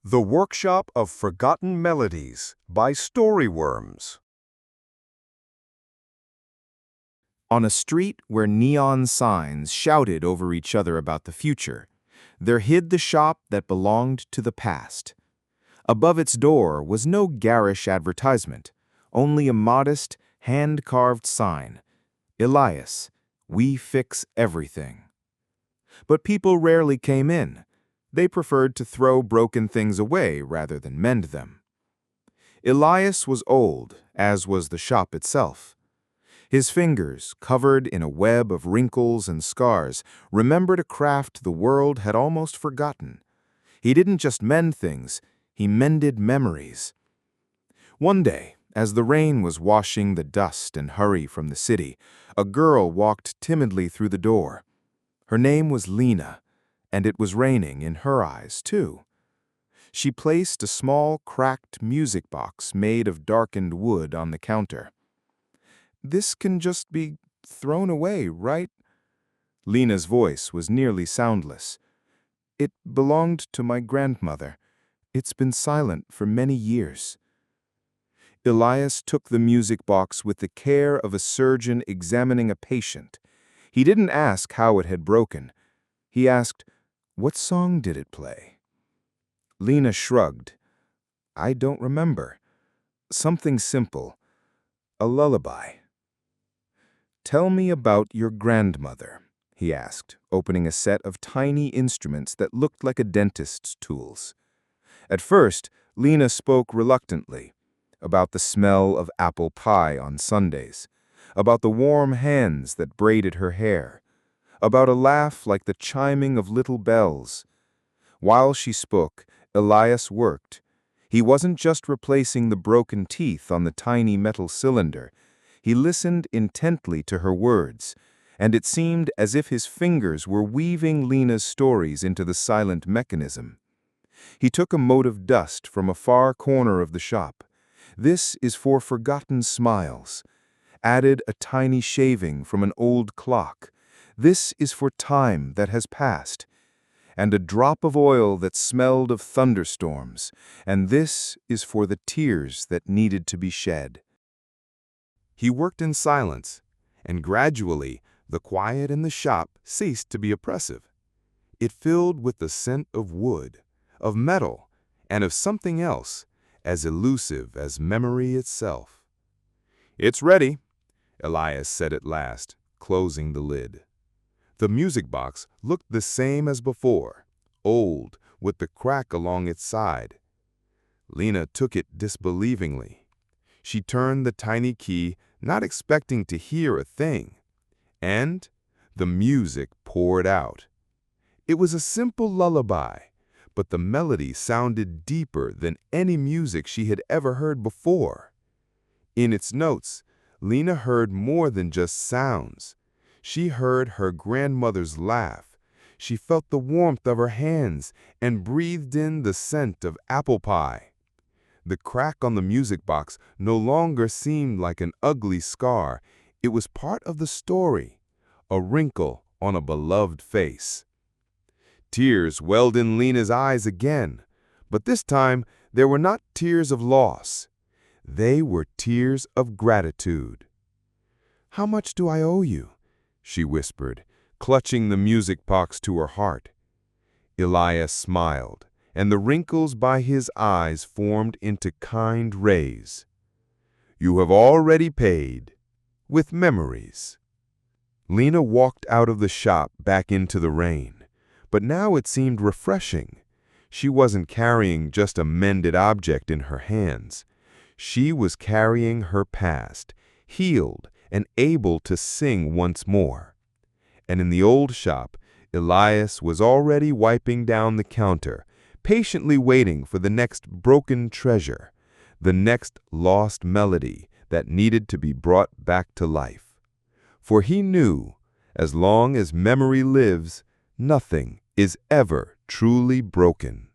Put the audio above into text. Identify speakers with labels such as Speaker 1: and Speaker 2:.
Speaker 1: The Workshop of Forgotten Melodies by Storyworms. On a street where neon signs shouted over each other about the future, there hid the shop that belonged to the past. Above its door was no garish advertisement, only a modest, hand-carved sign. Elias, we fix everything. But people rarely came in. They preferred to throw broken things away rather than mend them. Elias was old, as was the shop itself. His fingers, covered in a web of wrinkles and scars, remembered a craft the world had almost forgotten. He didn't just mend things, he mended memories. One day, as the rain was washing the dust and hurry from the city, a girl walked timidly through the door. Her name was Lena, and it was raining in her eyes, too. She placed a small, cracked music box made of darkened wood on the counter. "This can just be thrown away, right?" Lena's voice was nearly soundless. "It belonged to my grandmother. It's been silent for many years." Elias took the music box with the care of a surgeon examining a patient. He didn't ask how it had broken. He asked, "What song did it play?" Lena shrugged. "I don't remember. Something simple. A lullaby." "Tell me about your grandmother," he asked, opening a set of tiny instruments that looked like a dentist's tools. At first, Lena spoke reluctantly, about the smell of apple pie on Sundays, about the warm hands that braided her hair, about a laugh like the chiming of little bells. While she spoke, Elias worked. He wasn't just replacing the broken teeth on the tiny metal cylinder. He listened intently to her words, and it seemed as if his fingers were weaving Lena's stories into the silent mechanism. He took a mote of dust from a far corner of the shop. "This is for forgotten smiles." Added a tiny shaving from an old clock. "This is for time that has passed." And a drop of oil that smelled of thunderstorms. "And this is for the tears that needed to be shed." He worked in silence, and gradually the quiet in the shop ceased to be oppressive. It filled with the scent of wood, of metal, and of something else, as elusive as memory itself. "It's ready," Elias said at last, closing the lid. The music box looked the same as before, old, with the crack along its side. Lena took it disbelievingly. She turned the tiny key, not expecting to hear a thing. And the music poured out. It was a simple lullaby, but the melody sounded deeper than any music she had ever heard before. In its notes, Lena heard more than just sounds. She heard her grandmother's laugh. She felt the warmth of her hands and breathed in the scent of apple pie. The crack on the music box no longer seemed like an ugly scar. It was part of the story, a wrinkle on a beloved face. Tears welled in Lena's eyes again, but this time they were not tears of loss. They were tears of gratitude. "How much do I owe you?" she whispered, clutching the music box to her heart. Elias smiled, and the wrinkles by his eyes formed into kind rays. "You have already paid, with memories." Lena walked out of the shop back into the rain, but now it seemed refreshing. She wasn't carrying just a mended object in her hands. She was carrying her past, healed and able to sing once more. And in the old shop, Elias was already wiping down the counter, patiently waiting for the next broken treasure, the next lost melody that needed to be brought back to life. For he knew, as long as memory lives, nothing is ever truly broken.